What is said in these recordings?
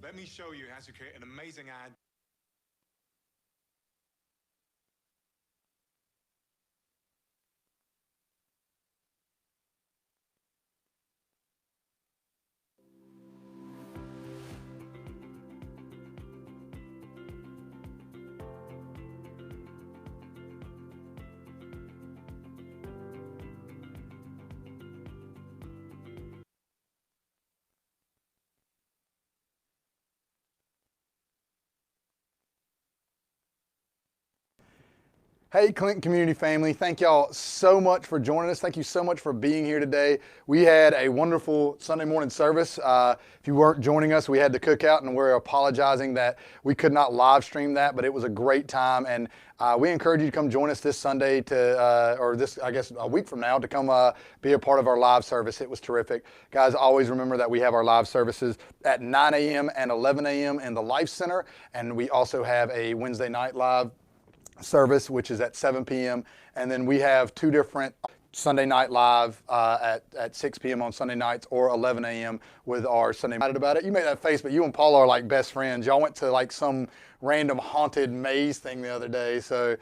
Let me show you how to create an amazing ad. Hey, Clinton community family, thank y'all so much for joining us. Thank you so much for being here today. We had a wonderful Sunday morning service. If you weren't joining us, we had the cookout, and we're apologizing that we could not live stream that, but it was a great time. And we encourage you to come join us this Sunday or this, I guess, a week from now to come be a part of our live service. It was terrific. Guys, always remember that we have our live services at 9 a.m. and 11 a.m. in the Life Center, and we also have a Wednesday night live service, which is at 7 p.m. And then we have two different Sunday night live at 6 p.m. on Sunday nights or 11 a.m. with our Sunday night about it. You made that face, but you and Paula are like best friends. Y'all went to like some random haunted maze thing the other day. So it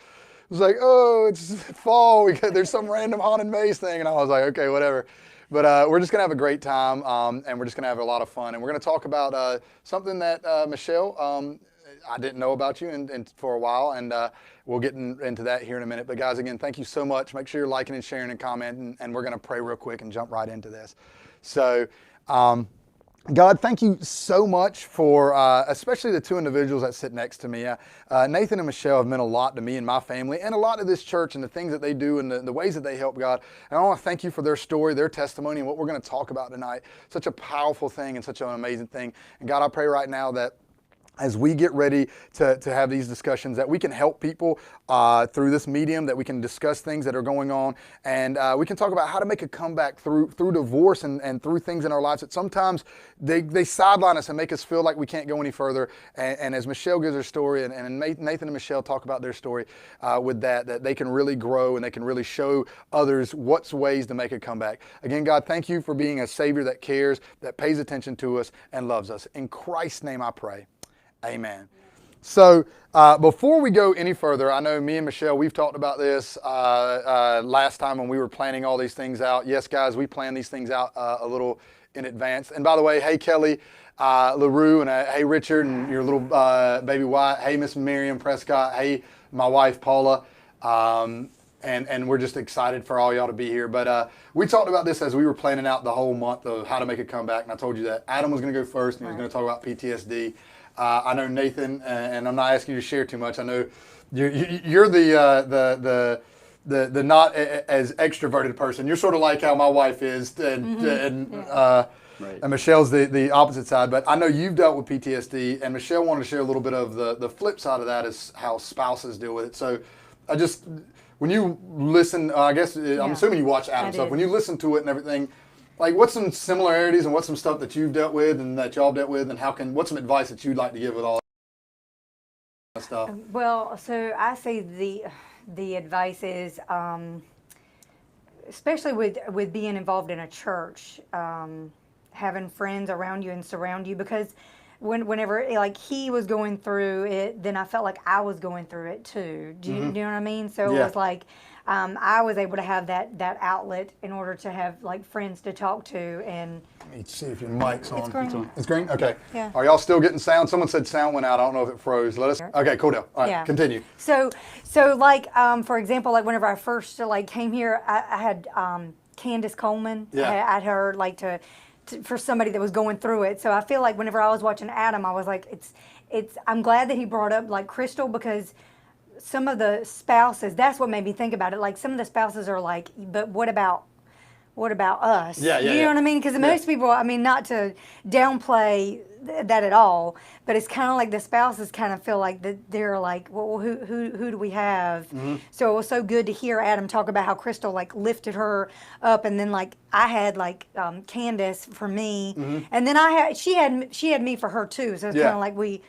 was like, oh, it's fall. There's some random haunted maze thing. And I was like, okay, whatever. But we're just going to have a great time, and we're just going to have a lot of fun. And we're going to talk about something that Michelle, I didn't know about you and for a while, and we'll get into that here in a minute. But guys, again, thank you so much. Make sure you're liking and sharing and commenting, and we're going to pray real quick and jump right into this. So, God, thank you so much for especially the two individuals that sit next to me. Nathan and Michelle have meant a lot to me and my family, and a lot to this church and the things that they do and the ways that they help God. And I want to thank you for their story, their testimony, and what we're going to talk about tonight. Such a powerful thing and such an amazing thing. And God, I pray right now that as we get ready to have these discussions, that we can help people through this medium, that we can discuss things that are going on, and we can talk about how to make a comeback through divorce and through things in our lives that sometimes they sideline us and make us feel like we can't go any further. And as Michelle gives her story, and Nathan and Michelle talk about their story with that they can really grow and they can really show others what's ways to make a comeback. Again, God, thank you for being a Savior that cares, that pays attention to us, and loves us. In Christ's name I pray. Amen. So before we go any further, I know me and Michelle, we've talked about this last time when we were planning all these things out. Yes, guys, we plan these things out a little in advance. And by the way, hey, Kelly LaRue, and hey, Richard, and your little baby Wyatt. Hey, Miss Miriam Prescott. Hey, my wife, Paula. And we're just excited for all y'all to be here. But we talked about this as we were planning out the whole month of how to make a comeback. And I told you that Adam was going to go first, and he was going to talk about PTSD. I know Nathan, and I'm not asking you to share too much. I know you're the not as extroverted person. You're sort of like how my wife is, and Michelle's the opposite side. But I know you've dealt with PTSD, and Michelle wanted to share a little bit of the flip side of that is how spouses deal with it. So when you listen, I guess I'm assuming you watch Adam stuff. When you listen to it and everything, like, what's some similarities and what's some stuff that you've dealt with and that y'all dealt with, and what's some advice that you'd like to give with all that stuff? Well, so I say the advice is, especially with being involved in a church, having friends around you and surround you, because whenever like he was going through it, then I felt like I was going through it too. Do you know what I mean? So it was like, I was able to have that outlet in order to have like friends to talk to. And let me see if your mic's on. It's green. It's green? Okay. Yeah. Are y'all still getting sound? Someone said sound went out. I don't know if it froze. Okay, cool deal. All right, continue. So like, for example, like whenever I first like came here, I had Candace Coleman. Yeah. I'd heard like for somebody that was going through it. So I feel like whenever I was watching Adam, I was like, I'm glad that he brought up like Crystal, because some of the spouses, that's what made me think about it. Like some of the spouses are like, but what about us? Yeah. You know what I mean? Because most people, I mean, not to downplay that at all, but it's kind of like the spouses kind of feel like that they're like, well, who do we have? So it was so good to hear Adam talk about how Crystal like lifted her up, and then like I had like Candace for me, and then she had me for her too. So it's kind of like we.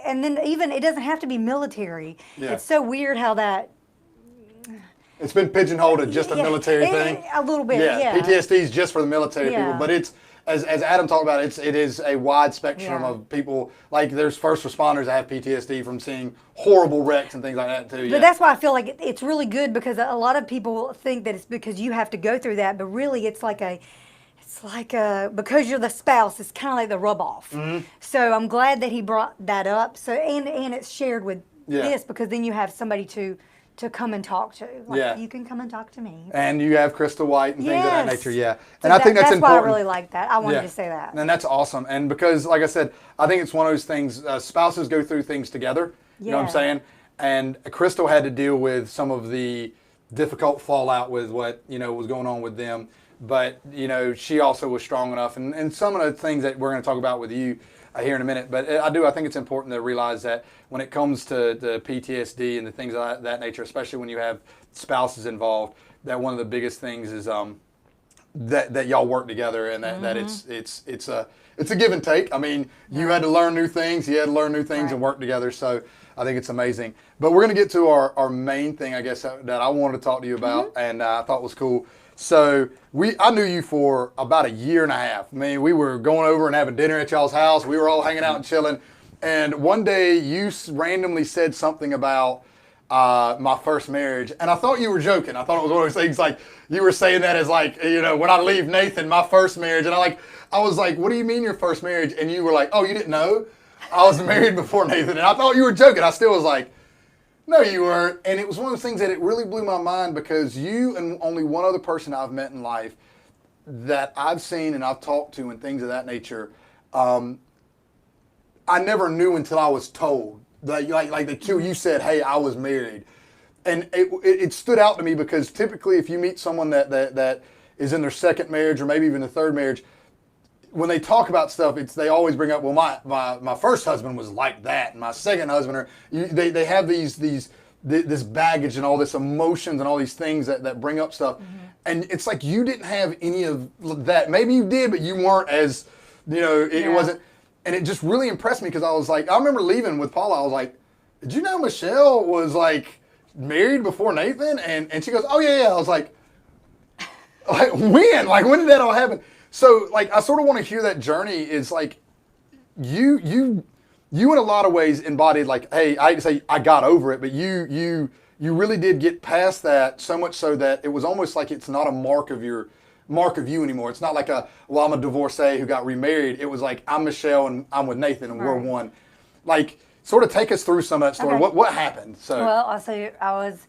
And then even, it doesn't have to be military. Yeah. It's so weird how that... It's been pigeonholed as just a military thing. A little bit, yeah. PTSD is just for the military people, but it's as Adam talked about, it is a wide spectrum of people. Like there's first responders that have PTSD from seeing horrible wrecks and things like that too. But that's why I feel like it's really good, because a lot of people think that it's because you have to go through that, but really it's like because you're the spouse, it's kind of like the rub off. So I'm glad that he brought that up. So and it's shared with this, because then you have somebody to come and talk to. Like, you can come and talk to me. And you have Crystal White and things of that nature. Yeah. So and I think that's important. That's why I really like that. I wanted to say that. And that's awesome. And because, like I said, I think it's one of those things, spouses go through things together. You know what I'm saying? And Crystal had to deal with some of the difficult fallout with what, was going on with them. But, she also was strong enough. And some of the things that we're going to talk about with you here in a minute. But I think it's important to realize that when it comes to the PTSD and the things of that nature, especially when you have spouses involved, that one of the biggest things is that y'all work together, and that it's a give and take. I mean, you had to learn new things, he had to learn new things and work together. So I think it's amazing. But we're going to get to our main thing, I guess, that I wanted to talk to you about, and I thought was cool. So I knew you for about a year and a half. I mean, we were going over and having dinner at y'all's house. We were all hanging out and chilling. And one day you randomly said something about my first marriage. And I thought you were joking. I thought it was one of those things like you were saying that as like, when I leave Nathan, my first marriage. And I was like, what do you mean your first marriage? And you were like, oh, you didn't know? I was married before Nathan. And I thought you were joking. I still was like, no, you weren't. And it was one of those things that it really blew my mind, because you and only one other person I've met in life that I've seen and I've talked to and things of that nature, I never knew until I was told. Like the two, you said, hey, I was married. And it stood out to me, because typically if you meet someone that is in their second marriage or maybe even a third marriage, when they talk about stuff, they always bring up, well, my first husband was like that, and my second husband, they have this baggage and all this emotions and all these things that bring up stuff, and it's like you didn't have any of that. Maybe you did, but you weren't as, it wasn't, and it just really impressed me, because I was like, I remember leaving with Paula, I was like, did you know Michelle was like married before Nathan? And she goes, oh yeah. I was like when? Like, when did that all happen? So, like, I sort of want to hear that journey. Is like, you in a lot of ways embodied, like, hey, I say I got over it, but you really did get past that, so much so that it was almost like it's not a mark of you anymore. It's not like I'm a divorcee who got remarried. It was like, I'm Michelle and I'm with Nathan and we're one. Like, sort of take us through some of that story. Okay. What happened? Well, I'll say I was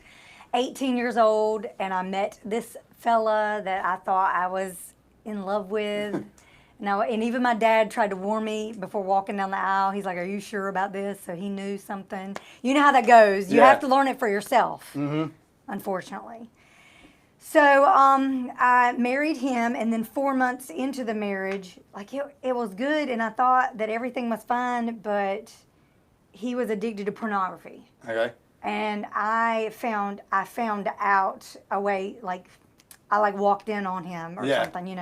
18 years old and I met this fella that I thought I was in love with. And even my dad tried to warn me before walking down the aisle. He's like, are you sure about this? So he knew something. You know how that goes. You have to learn it for yourself, unfortunately. So I married him, and then 4 months into the marriage, like it was good, and I thought that everything was fine, but he was addicted to pornography. Okay. And I found out a way, like I walked in on him or something,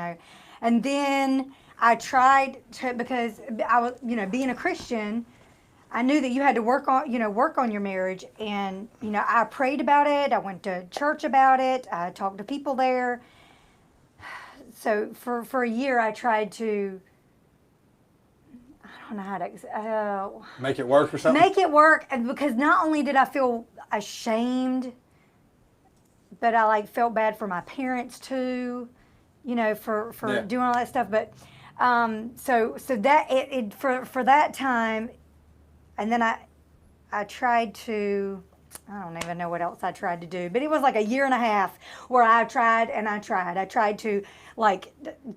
And then I tried to, because I was, being a Christian, I knew that you had to work on your marriage, and I prayed about it. I went to church about it. I talked to people there. So for a year, I tried to, I don't know how to make it work or something. Make it work, because not only did I feel ashamed, but I felt bad for my parents too, for doing all that stuff. But so that for that time. And then I tried to, I don't even know what else I tried to do, but it was like a year and a half where I tried. I tried to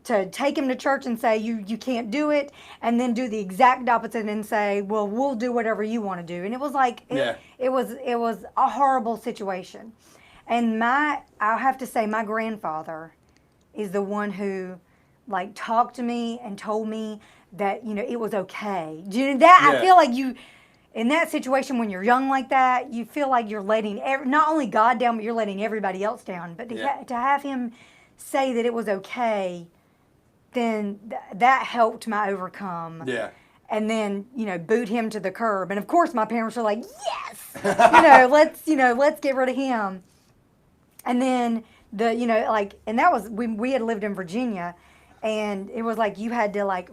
to take him to church and say, you can't do it, and then do the exact opposite and say, well, we'll do whatever you want to do. And it was like, it was a horrible situation. And I'll have to say, my grandfather is the one who talked to me and told me that, it was okay. Do you know that? I feel like in that situation, when you're young like that, you feel like you're letting not only God down, but you're letting everybody else down. But to have him say that it was okay, then that helped my overcome. Yeah. And then, boot him to the curb. And of course, my parents were like, yes, let's get rid of him. And then and that was, we had lived in Virginia. and it was like you had to like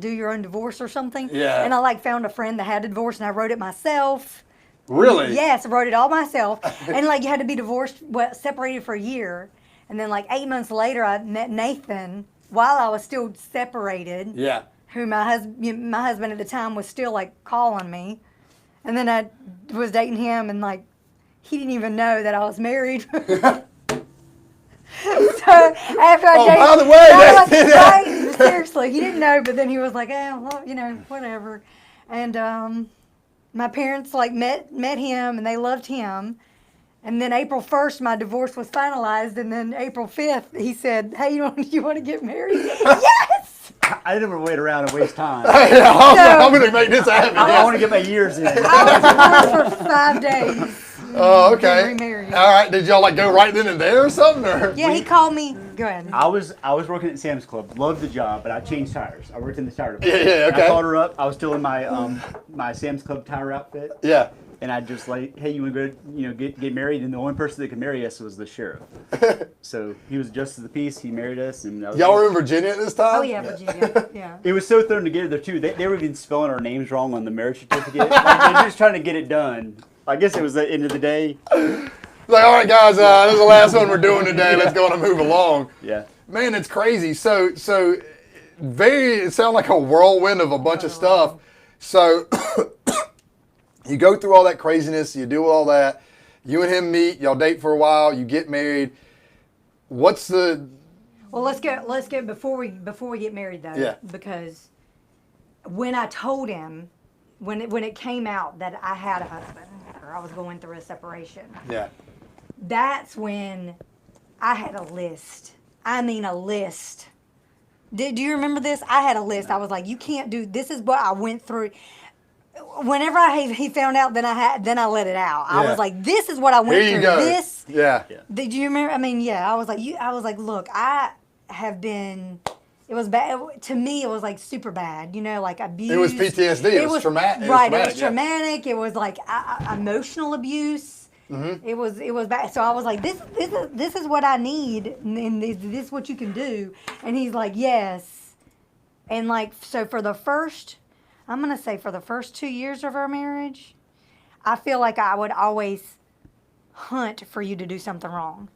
do your own divorce or something. Yeah. And I like found a friend that had a divorce, and I wrote it myself. Really? Yes, I wrote it all myself. And like you had to be divorced, separated for a year, and then like 8 months later, I met Nathan while I was still separated. Yeah. Who my husband at the time was still like calling me, and then I was dating him, and like he didn't even know that I was married. So after I dated, by the way, right, seriously, he didn't know, but then he was like, well, whatever. And my parents like met him, and they loved him. And then April 1st, my divorce was finalized, and then April 5th, he said, "Hey, you want to get married?" Yes. I didn't want to wait around and waste time. Yeah, I'm going to make this happen. I want to get my years in. I was divorced for 5 days. Oh, okay. Remarried. All right. Did y'all like go right then and there or something? Or? Yeah, he called me. Go ahead. I was working at Sam's Club. Loved the job, but I changed tires. I worked in the tire department. Yeah, okay. I called her up. I was still in my my Sam's Club tire outfit. Yeah. And I just like, hey, you want to go, get married? And the only person that could marry us was the sheriff. So he was justice of the peace. He married us, and y'all were in Virginia at this time? Oh yeah, Virginia. Yeah. It was so thrown together too. They were even spelling our names wrong on the marriage certificate. Like, they're just trying to get it done. I guess it was the end of the day. Like, all right, guys, this is the last one we're doing today. Let's go on and move along. Yeah. Man, it's crazy. So it sounds like a whirlwind of a bunch of stuff. So you go through all that craziness, you do all that, you and him meet, y'all date for a while, you get married. What's the... Well, let's go before we get married though. Yeah. Because when I told him, when it came out that I had a husband, or I was going through a separation, Yeah. that's when I had a list. I mean, a list. Do you remember this? I had a list. I was like, you can't do, this is what I went through. Whenever he found out, then I let it out. I Yeah. was like, this is what I went Here you through. go. This. Yeah. Did you remember? I mean, yeah. I was like, look, I have been. It was bad to me. It was like super bad. Like abuse. It was PTSD. It was traumatic. Right. It was yeah. traumatic. It was like emotional abuse. Mm-hmm. It was bad. So I was like, this is what I need, and this is what you can do. And he's like, yes. And like, so I'm going to say for the first 2 years of our marriage, I feel like I would always hunt for you to do something wrong.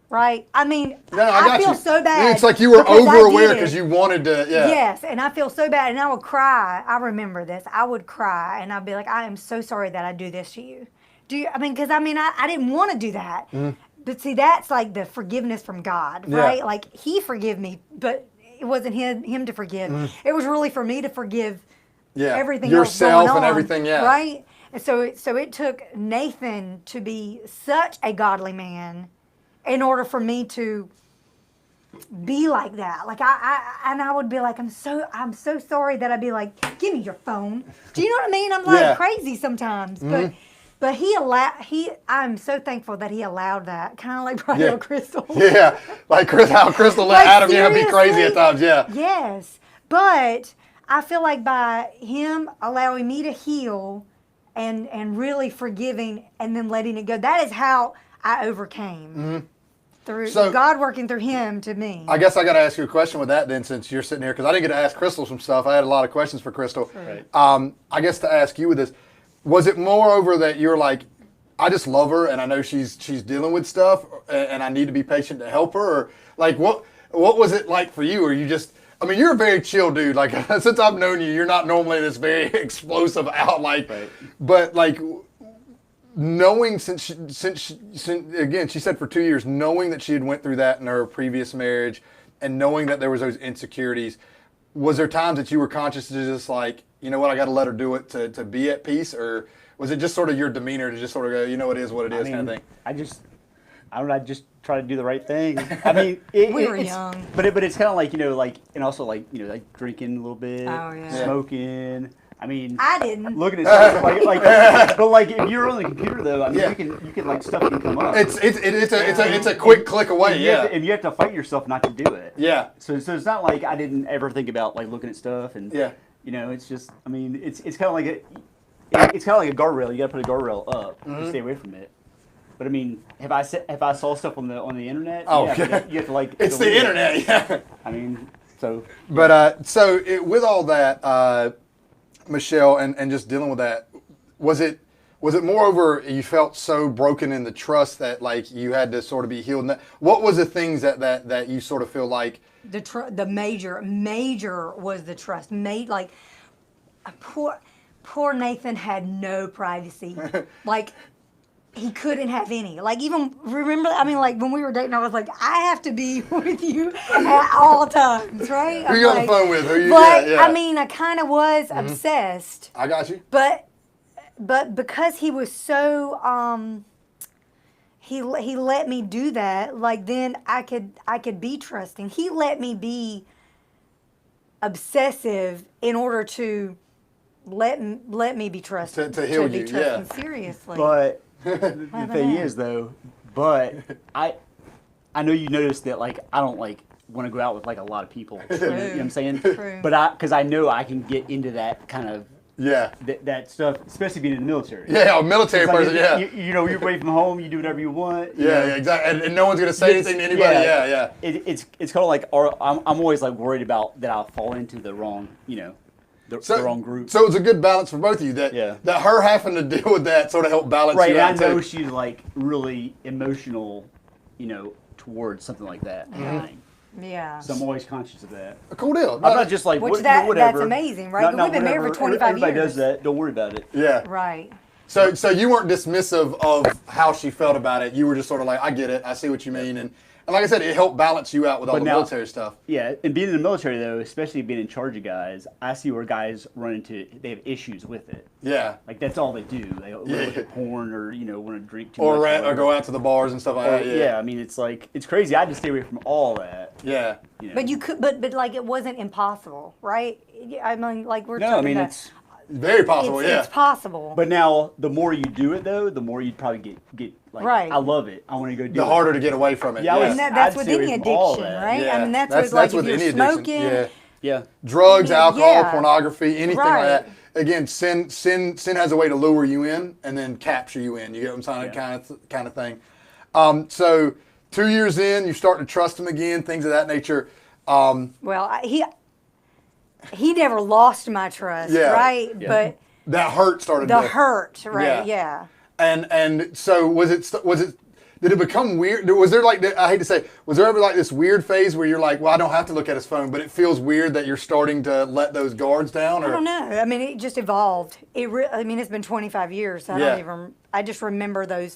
Right? I mean, No, I feel you. so bad. It's like you were because I over-aware did because it. you wanted to, yeah. Yes, and I feel so bad, and I would cry. I remember this. I would cry, and I'd be like, I am so sorry that I do this to you. Because I didn't want to do that. But see, that's like the forgiveness from God, right? Yeah. Like, he forgive me, but it wasn't him to forgive. It was really for me to forgive everything yourself else going and on, everything, yeah. right? And so it took Nathan to be such a godly man in order for me to be like that. Like I would be like, I'm so sorry that I'd be like, give me your phone. Do you know what I mean? I'm like crazy sometimes, but I'm so thankful that he allowed that. Kind of like Brother Crystal. Yeah, like how Crystal let Like, Adam be crazy seriously? at times. Yeah. Yes, but I feel like by him allowing me to heal and really forgiving and then letting it go, that is how I overcame. Through God working through him to me. I guess I got to ask you a question with that then, since you're sitting here, because I didn't get to ask Crystal some stuff. I had a lot of questions for Crystal. Right. I guess to ask you with this, was it moreover that you're like, I just love her and I know she's dealing with stuff and I need to be patient to help her? Or like what was it like for you? Or you just, I mean, you're a very chill dude. Like since I've known you, you're not normally this very explosive out like, but like knowing since again, she said for 2 years, knowing that she had went through that in her previous marriage and knowing that there was those insecurities, was there times that you were conscious to just like, you know what, I got to let her do it to be at peace? Or was it just sort of your demeanor to just sort of go, you know, it is what it is kind of thing? I just try to do the right thing. I mean, we were young. But it's kind of like, and also like, like drinking a little bit, Oh, yeah. smoking. I mean, I didn't. looking at stuff but like if you're on the computer though, I mean, you can like stuff can come up. It's a quick click away. And you have to fight yourself not to do it. Yeah. So it's not like I didn't ever think about like looking at stuff and it's just, I mean, it's kind of like it's kind of like a guardrail. You got to put a guardrail up to stay away from it. But I mean, if I saw stuff on the internet, Oh, yeah, yeah. you have to like. It's the delete it. internet, yeah. I mean, so. But with all that, Michelle, and just dealing with that, was it moreover you felt so broken in the trust that like you had to sort of be healed? What was the things that you sort of feel like? The major was the trust. Like poor Nathan had no privacy. Like he couldn't have any. Like even remember, I mean, like when we were dating, I was like, I have to be with you at all times, right? Who you on the phone with? Who you? But yeah. I mean, I kind of was obsessed. I got you. But because he was so he let me do that, like then I could be trusting. He let me be obsessive in order to let me be trusted. To heal be you, trusted yeah. Seriously. But the thing is, though, I know you noticed that like I don't like want to go out with like a lot of people. You know what I'm saying? True. But because I know I can get into that kind of. Yeah. That stuff, especially being in the military. Yeah, a military It's like person, yeah. You know, you're away from home, you do whatever you want. Yeah, exactly. And no one's going to say anything to anybody. Yeah. It's kind of like, I'm always like worried about that I'll fall into the wrong, the wrong group. So it's a good balance for both of you that her having to deal with that sort of helped balance right, you out and I know too. she's like really emotional, towards something like that. Yeah. So I'm always conscious of that. A cool deal. I'm not just like, Which whatever. that's amazing, right? We've been married for 25 Everybody years. does that. Don't worry about it. Yeah. Right. So you weren't dismissive of how she felt about it. You were just sort of like, I get it. I see what you mean. And like I said, it helped balance you out with all the military stuff. Yeah, and being in the military though, especially being in charge of guys, I see where guys they have issues with it. Yeah. Like that's all they do. They look at porn or want to drink too or much. Or go out to the bars and stuff like that. Yeah, I mean it's like it's crazy. I had to stay away from all that. Yeah. But you could, but like it wasn't impossible, right? I mean, like we're No, I talking mean about, it's very possible. it's possible. But now the more you do it though, the more you'd probably get like right. I love it. I want to go do it. The harder to get away from it. Yeah, and that's with any addiction, right? Yeah. I mean, that's with that's like with if you're any smoking. addiction. Yeah. Drugs, alcohol, Yeah. pornography, anything Right. like that. Again, sin has a way to lure you in and then capture you in. You get what I'm saying? Kind of thing. So 2 years in, you start to trust him again, things of that nature. Well, he never lost my trust, right? Yeah. But that hurt started. the hurt, right? Yeah. And so was it? Did it become weird? Was there like, I hate to say, was there ever like this weird phase where you're like, well, I don't have to look at his phone, but it feels weird that you're starting to let those guards down? Or? I don't know. I mean, it just evolved. I mean, it's been 25 years. So I just remember that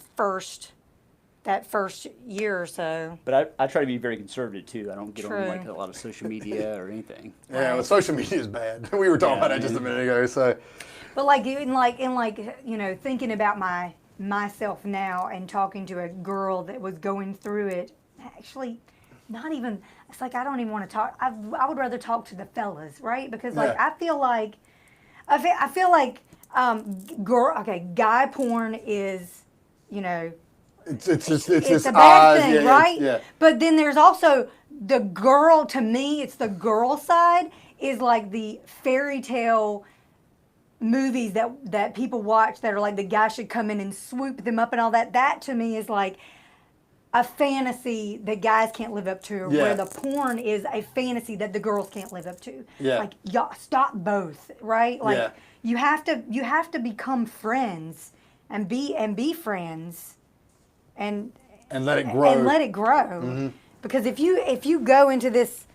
first year or so. But I try to be very conservative too. I don't get on like a lot of social media or anything. Yeah, well, social media is bad. We were talking about that just a minute ago. So, but like thinking about myself now and talking to a girl that was going through it, actually, not even. It's like I don't even want to talk. I would rather talk to the fellas, right? Because like I feel like guy porn is, it's a bad thing, right? Yeah. But then there's also the girl. To me, it's the girl side is like the fairy tale movies that people watch that are like the guy should come in and swoop them up and all that. That to me is like a fantasy that guys can't live up to, where the porn is a fantasy that the girls can't live up to. Yeah. Like y'all stop both, right? Like you have to become friends and be friends. And let it grow. Mm-hmm. Because if you go into this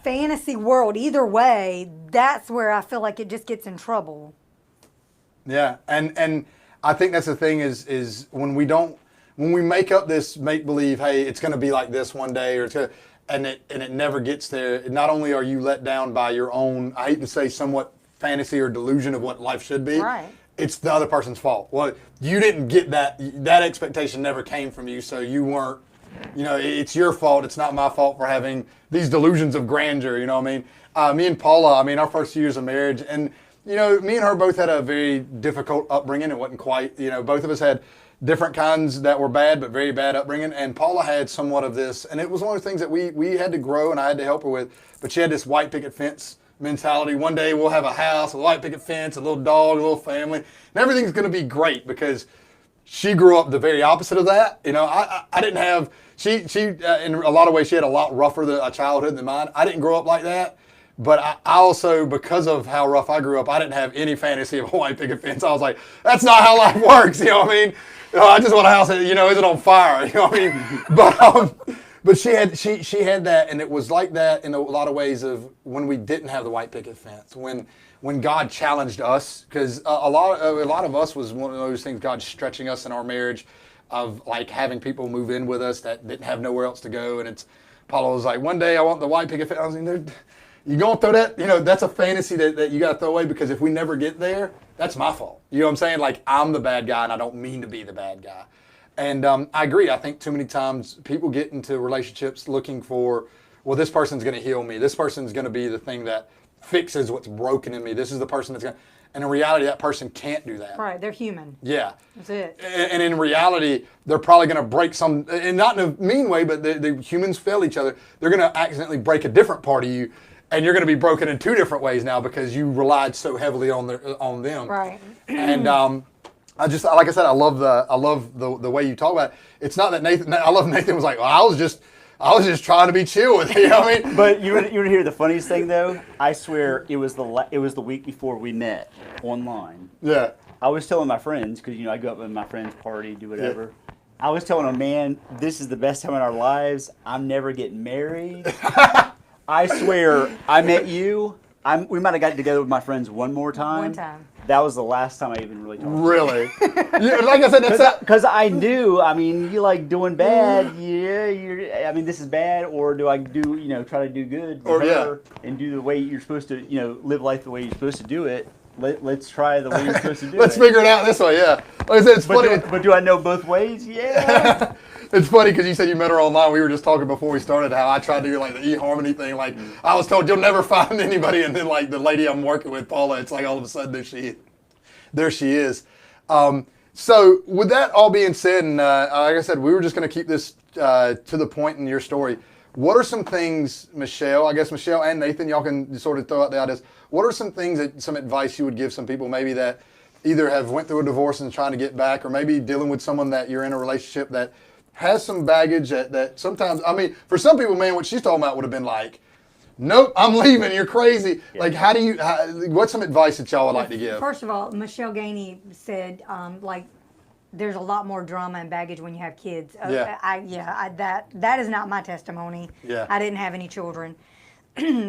fantasy world either way, that's where I feel like it just gets in trouble. Yeah, and I think that's the thing is when we make up this make believe, hey, it's going to be like this one day, and it never gets there. Not only are you let down by your own, I hate to say, somewhat fantasy or delusion of what life should be. Right. It's the other person's fault. Well, you didn't get that expectation never came from you, so you weren't, it's your fault. It's not my fault for having these delusions of grandeur, you know what I mean? Me and Paula, our first years of marriage, and, me and her both had a very difficult upbringing. It wasn't quite, both of us had different kinds that were bad, but very bad upbringing, and Paula had somewhat of this, and it was one of the things that we had to grow, and I had to help her with, but she had this white picket fence mentality. One day we'll have a house, a white picket fence, a little dog, a little family, and everything's going to be great because she grew up the very opposite of that. You know, I didn't have, she in a lot of ways, she had a lot rougher a childhood than mine. I didn't grow up like that. But I also, because of how rough I grew up, I didn't have any fantasy of a white picket fence. I was like, that's not how life works. You know what I mean? I just want a house that, isn't on fire. You know what I mean? But she had that, and it was like that in a lot of ways of when we didn't have the white picket fence, when God challenged us, because a lot of us was one of those things, God stretching us in our marriage, of like having people move in with us that didn't have nowhere else to go, and Paula was like, one day I want the white picket fence. I was like, you gonna throw that? That's a fantasy that you gotta throw away, because if we never get there, that's my fault. You know what I'm saying? Like, I'm the bad guy, and I don't mean to be the bad guy. And I agree. I think too many times people get into relationships looking for, well, this person's going to heal me. This person's going to be the thing that fixes what's broken in me. This is the person that's going to... And in reality, that person can't do that. Right. They're human. Yeah. That's it. And in reality, they're probably going to break some... And not in a mean way, but the humans fail each other. They're going to accidentally break a different part of you. And you're going to be broken in two different ways now because you relied so heavily on them. Right. And... I just, like I said, I love the way you talk about it. It's not that I love Nathan was like, well, I was just trying to be chill with you. You know what I mean? But you would hear the funniest thing though. I swear it was the week before we met online. Yeah. I was telling my friends, because I go up with my friends, party, do whatever. Yeah. I was telling them, man, this is the best time in our lives. I'm never getting married. I swear, I met you. We might have gotten together with my friends one more time. One time. That was the last time I even really talked to you. Really? Like I said, that's because I knew. I mean, you like doing bad. Yeah, this is bad. Or do I try to do good and do the way you're supposed to, live life the way you're supposed to do it. Let's try the way you're supposed to do it. Let's figure it out this way. Yeah. Like I said, it's funny. But do I know both ways? Yeah. It's funny because you said you met her online. We were just talking before we started how I tried to do like the eHarmony thing. Like I was told you'll never find anybody, and then like the lady I'm working with, Paula, it's like all of a sudden there she is. So with that all being said, and like I said, we were just going to keep this to the point in your story. What are some things, Michelle? I guess Michelle and Nathan, y'all can sort of throw out the ideas. What are some advice you would give some people maybe that either have went through a divorce and trying to get back, or maybe dealing with someone that you're in a relationship that has some baggage that sometimes, for some people, man, what she's talking about would have been like, nope, I'm leaving, you're crazy. Yeah. Like, what's some advice that y'all would like to give? First of all, Michelle Gainey said, there's a lot more drama and baggage when you have kids. That is not my testimony. Yeah. I didn't have any children.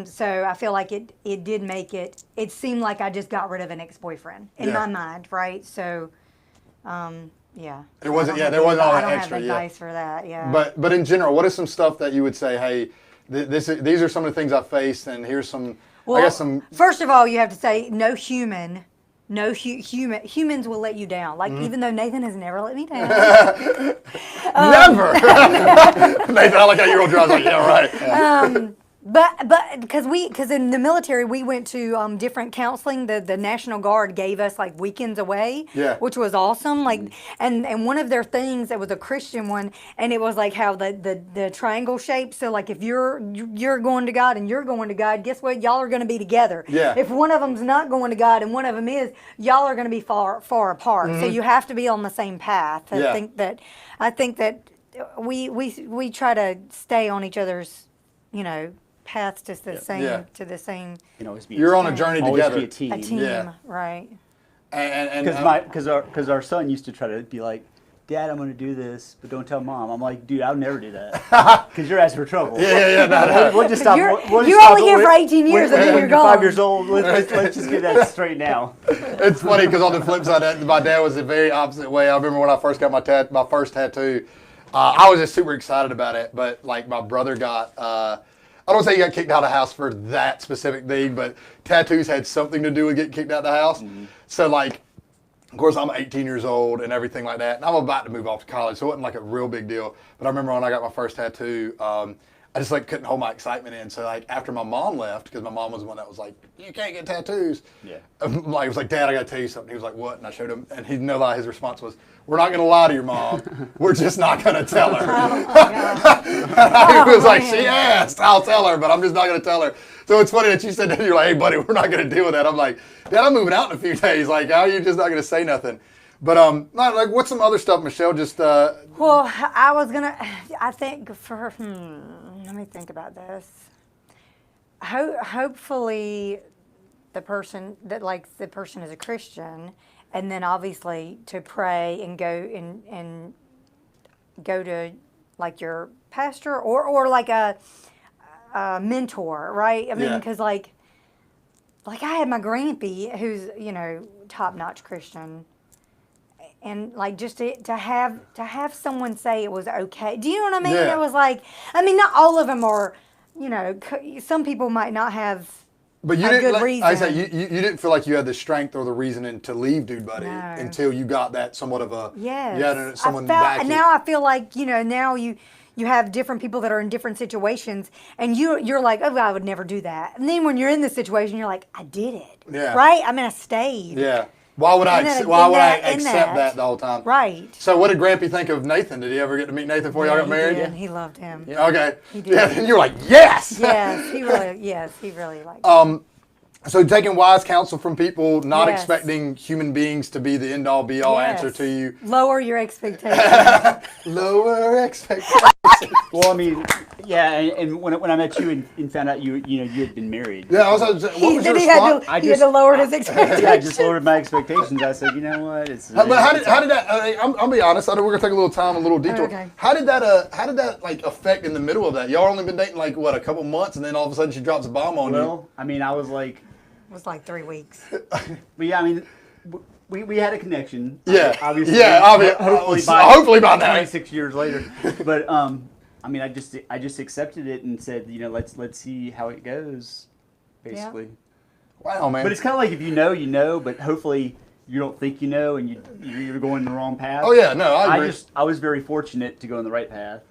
So I feel like it did make it seemed like I just got rid of an ex-boyfriend in my mind, right? So, yeah. It wasn't. Yeah, there wasn't all that extra. I don't have advice for that. Yeah. But in general, what is some stuff that you would say? Hey, these are some of the things I faced, and here's some. Well, I guess some. First of all, you have to say humans will let you down. Like even though Nathan has never let me down. Never. Nathan, I like how you're on drugs. Like, yeah, right. Yeah. But because in the military we went to different counseling. The National Guard gave us like weekends away, which was awesome. Like and one of their things, that was a Christian one, and it was like how the triangle shape. So like if you're going to God and you're going to God, guess what? Y'all are going to be together. Yeah. If one of them's not going to God and one of them is, y'all are going to be far apart. So you have to be on the same path. I think that we try to stay on each other's, paths to the same. You're on a journey together. Be a team. A team, right? And because our son used to try to be like, Dad, I'm going to do this, but don't tell Mom. I'm like, dude, I'll never do that because you're asking for trouble. Yeah. No. We'll just stop. You're only here for 18 years and then you're gone. 5 years old. Let's just get that straight now. It's funny because on the flip side, my dad was the very opposite way. I remember when I first got my first tattoo, I was just super excited about it. But like my brother got. I don't say he got kicked out of the house for that specific thing, but tattoos had something to do with getting kicked out of the house. Mm-hmm. So like, of course, I'm 18 years old and everything like that. And I'm about to move off to college, so it wasn't like a real big deal. But I remember when I got my first tattoo, I just like couldn't hold my excitement in. So like after my mom left, because my mom was the one that was like, you can't get tattoos. Yeah. Like, I was like, Dad, I got to tell you something. He was like, what? And I showed him, and he no lie, his response was, we're not going to lie to your mom. We're just not going to tell her. He was like, she asked, I'll tell her, but I'm just not going to tell her. So it's funny that you said that. You're like, hey, buddy, we're not going to deal with that. I'm like, Dad, I'm moving out in a few days. Like, how are you just not going to say nothing? But not like what's some other stuff, Michelle? Just Well, I think let me think about this. Hopefully the person is a Christian, and then obviously to pray and go to like your pastor or like a mentor, right? I mean, because like I had my grandpa who's top-notch Christian, and like just to have someone say it was okay. Do you know what I mean? Yeah. It was like, I mean, not all of them are, some people might not have. But you a didn't. good Like, reason. I say you didn't feel like you had the strength or the reasoning to leave Dude Buddy No. until you got that somewhat of a Yes. you had someone I felt, back you. now I feel like now you have different people that are in different situations, and you're like, oh, I would never do that. And then when you're in this situation, you're like, I did it. Yeah. Right. I mean, I stayed. Yeah. Why would I accept that the whole time? Right. So what did Grampy think of Nathan? Did he ever get to meet Nathan before y'all got married? Yeah, he loved him. Yeah. Okay. He did. Yeah. And you were like, yes. Yes, he really liked him. So taking wise counsel from people, not Yes. expecting human beings to be the end all be all Yes. answer to you. Lower your expectations. Lower expectations. Well, I mean, yeah, and when I met you and found out you had been married. Yeah. I was what was your He had response? to, he had to lower his expectations. Yeah, I just lowered my expectations. I said, you know what? But how did that? I'll be honest. I know we're gonna take a little time, a little detour. Okay. How did that like affect in the middle of that? Y'all only been dating like what, a couple months, and then all of a sudden she drops a bomb on you. Well, I mean, I was like, It was like 3 weeks. but yeah, I mean, we had a connection. Yeah. Obviously. Yeah. Hopefully by now. 26 years later. But I mean, I just accepted it and said, let's see how it goes, basically. Wow, man. But it's kind of like if you know, but hopefully you don't think you know, and you're going the wrong path. Oh yeah, no, I agree. I was very fortunate to go in the right path.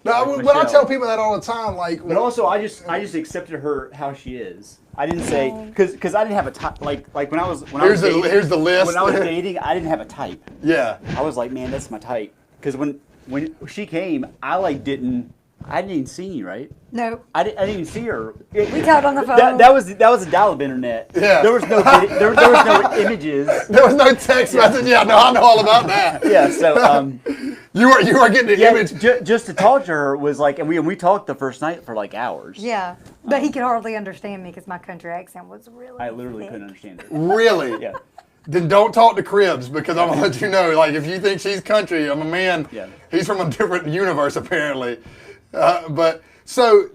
No, Like but I Michelle. tell people that all the time. Like, But also, I just accepted her how she is. I didn't say because I didn't have a type like when I was here's the list. When I was dating, I didn't have a type. Yeah. I was like, man, that's my type. Because when she came, I didn't even see you, right? No. I didn't even see her. We talked on the phone. That was a dial-up internet. Yeah. There was no there was no images. There was no text message. Yeah, no, I know all about that. Yeah. So You were getting the image. just to talk to her was like, and we talked the first night for like hours. Yeah. But he could hardly understand me because my country accent was really I literally thick. couldn't understand her. Really? Yeah. Then don't talk to Cribs because I'm gonna let you know. Like, if you think she's country, I'm a man. Yeah. He's from a different universe apparently. But so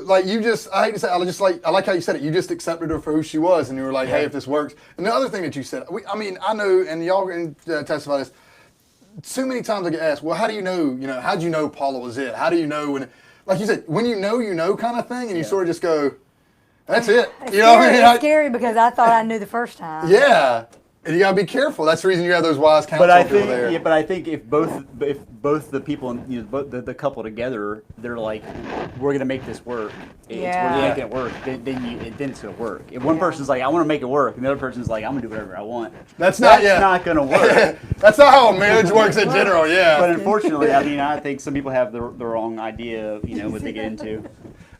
like you just, I hate to say, I like how you said it. You just accepted her for who she was, and you were like, hey, if this works. And the other thing that you said, I mean, I know, and y'all can testify this. So many times I get asked, well, how do you know? How'd you know Paula was it? How do you know when? Like you said, when you know kind of thing, and you sort of just go, that's it. It's You know what I scary, mean? it's scary because I thought I knew the first time. Yeah. And you gotta be careful. That's the reason you have those wise counsel But I people think, there. but I think if both the people, both the couple together, they're like, we're gonna make this work. We're Yeah. making it work. Then it's gonna work. If one person's like, I want to make it work, and the other person's like, I'm gonna do whatever I want. That's not gonna work. That's not how a marriage works in general. Yeah. But unfortunately, I mean, I think some people have the wrong idea, what they get into.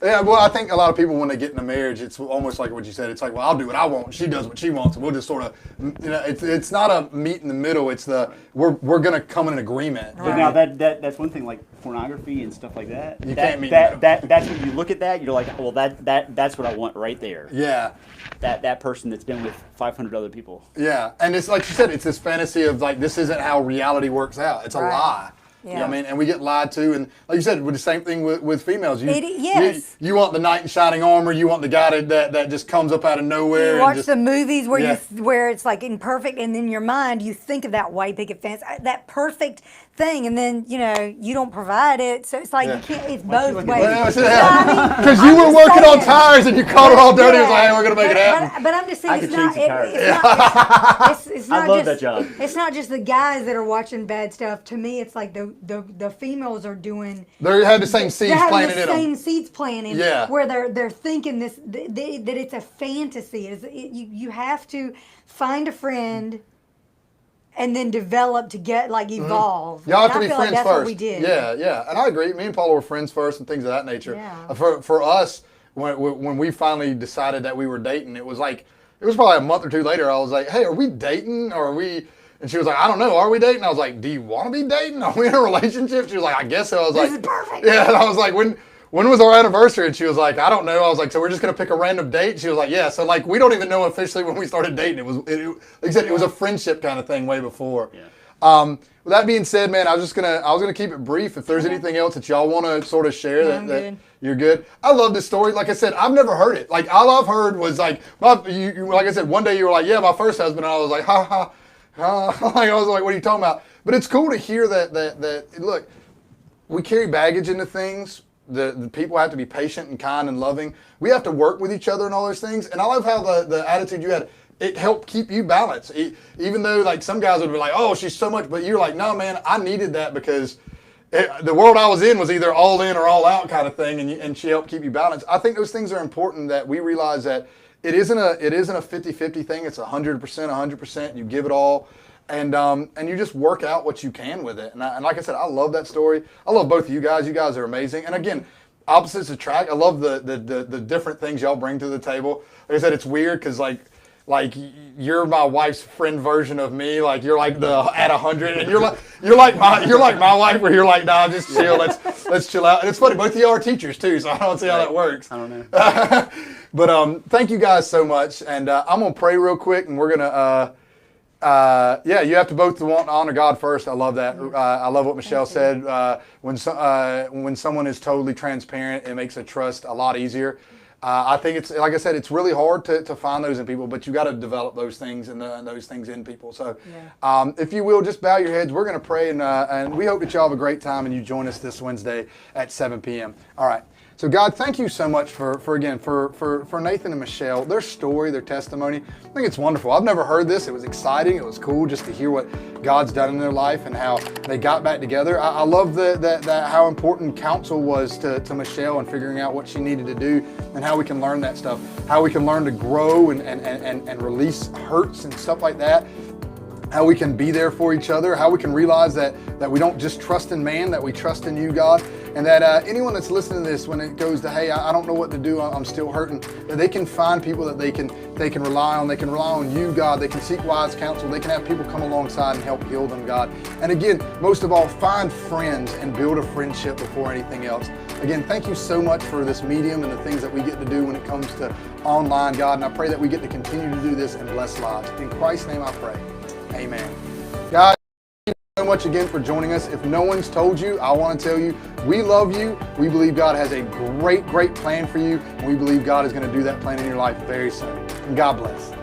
Yeah, well, I think a lot of people, when they get in a marriage, it's almost like what you said. It's like, well, I'll do what I want. She does what she wants. And we'll just sort of, it's not a meet in the middle. It's we're going to come in an agreement. But now that's one thing, like pornography and stuff like that. You can't meet that's when you look at that, you're like, well, that's what I want right there. Yeah. That person that's been with 500 other people. Yeah. And it's like you said, it's this fantasy of like, this isn't how reality works out. It's a lie. Yeah. You know what I mean? And we get lied to. And like you said, with the same thing with females. Yes. You want the knight in shining armor. You want the guy that just comes up out of nowhere. You watch the movies where Yeah. where it's like imperfect, and in your mind you think of that white picket fence, that perfect thing, and then you don't provide it, so it's like you can't. It's both ways. Because you were working on tires and you caught it all dirty. It was like, hey, we're gonna make it happen. But I'm just saying, I it's could not. change the tires. It's not I love just, that job. It's not just the guys that are watching bad stuff. To me, it's like the females are doing. They had the same seeds They're planted having in the them. same seeds planted. Yeah. Where they're thinking this that it's a fantasy. You have to find a friend. And then develop to get evolve. Y'all have to And be I feel friends like that's first. what we did. Yeah. And I agree. Me and Paula were friends first and things of that nature. Yeah. For us, when we finally decided that we were dating, it was probably a month or two later. I was like, hey, are we dating? Or are we? And she was like, I don't know, are we dating? I was like, do you want to be dating? Are we in a relationship? She was like, I guess so. I was This like, is perfect. yeah. And I was like, when was our anniversary? And she was like, I don't know. I was like, so we're just going to pick a random date? She was like, yeah. So like, we don't even know officially when we started dating. Like I said, it was a friendship kind of thing way before. Yeah. With that being said, man, I was gonna keep it brief. If there's anything else that y'all want to sort of share, I'm that good. you're good. I love this story. Like I said, I've never heard it. Like all I've heard was like, like I said, one day you were like, yeah, my first husband. And I was like, ha ha ha. Like I was like, what are you talking about? But it's cool to hear that look, we carry baggage into things. The people have to be patient and kind and loving. We have to work with each other and all those things. And I love how the attitude you had. It helped keep you balanced. Even though like some guys would be like, oh, she's so much, but you're like, no, man, I needed that because the world I was in was either all in or all out kind of thing, and she helped keep you balanced. I think those things are important, that we realize that it isn't a 50-50 thing. It's 100%. You give it all, and you just work out what you can with it. And like I said, I love that story. I love both of you guys. You guys are amazing. And again, opposites attract. I love the different things y'all bring to the table. Like I said, it's weird because like you're my wife's friend version of me. Like you're like at 100, and you're like my wife, where you're like, nah, just chill. Let's chill out. And it's funny, both of y'all are teachers too, so I don't see how that works. I don't know. But thank you guys so much, and I'm gonna pray real quick, and we're gonna you have to both want to honor God first. I love that. I love what Michelle said. When someone is totally transparent, it makes a trust a lot easier. I think it's, like I said, it's really hard to find those in people, but you got to develop those things and those things in people. So if you will, just bow your heads. We're going to pray, and we hope that y'all have a great time and you join us this Wednesday at 7 p.m. All right. So God, thank you so much for Nathan and Michelle, their story, their testimony. I think it's wonderful. I've never heard this. It was exciting. It was cool just to hear what God's done in their life and how they got back together. I love how important counsel was to Michelle and figuring out what she needed to do and how we can learn that stuff, how we can learn to grow and release hurts and stuff like that. How we can be there for each other, how we can realize that we don't just trust in man, that we trust in you, God, and that anyone that's listening to this, when it goes to, hey, I don't know what to do, I'm still hurting, that they can find people that they can rely on. They can rely on you, God. They can seek wise counsel. They can have people come alongside and help heal them, God. And again, most of all, find friends and build a friendship before anything else. Again, thank you so much for this medium and the things that we get to do when it comes to online, God, and I pray that we get to continue to do this and bless lives. In Christ's name I pray. Amen. Guys, thank you so much again for joining us. If no one's told you, I want to tell you, we love you. We believe God has a great, great plan for you. And we believe God is going to do that plan in your life very soon. And God bless.